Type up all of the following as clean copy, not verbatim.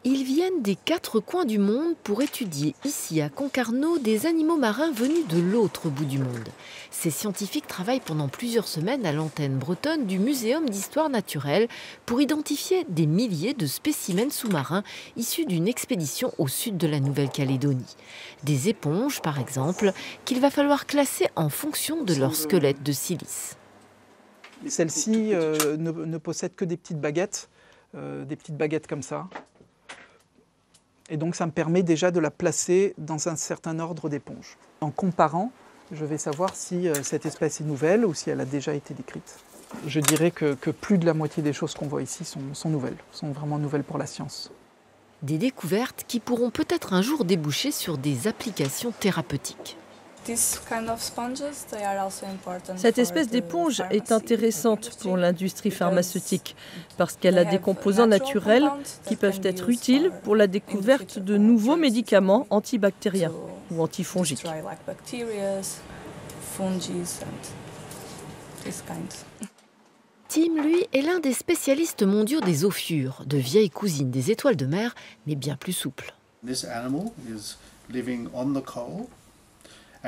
Ils viennent des 4 coins du monde pour étudier ici à Concarneau des animaux marins venus de l'autre bout du monde. Ces scientifiques travaillent pendant plusieurs semaines à l'antenne bretonne du Muséum d'histoire naturelle pour identifier des milliers de spécimens sous-marins issus d'une expédition au sud de la Nouvelle-Calédonie. Des éponges, par exemple, qu'il va falloir classer en fonction de leur squelette de silice. Celle-ci ne possède que des petites baguettes comme ça. Et donc ça me permet déjà de la placer dans un certain ordre d'éponges. En comparant, je vais savoir si cette espèce est nouvelle ou si elle a déjà été décrite. Je dirais que plus de la moitié des choses qu'on voit ici sont nouvelles, sont vraiment nouvelles pour la science. Des découvertes qui pourront peut-être un jour déboucher sur des applications thérapeutiques. Cette espèce d'éponge est intéressante pour l'industrie pharmaceutique parce qu'elle a des composants naturels qui peuvent être utiles pour la découverte de nouveaux médicaments antibactériens ou antifongiques. Tim, lui, est l'un des spécialistes mondiaux des ophiures, de vieilles cousines des étoiles de mer, mais bien plus souples.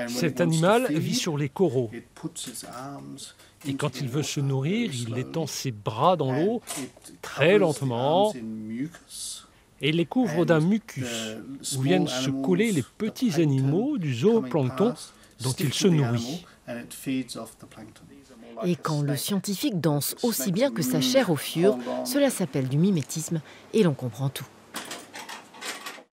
Cet animal vit sur les coraux. Et quand il veut se nourrir, il étend ses bras dans l'eau, très lentement, et les couvre d'un mucus, où viennent se coller les petits animaux du zooplancton dont il se nourrit. Et quand le scientifique danse aussi bien que sa chair ophure, cela s'appelle du mimétisme et l'on comprend tout.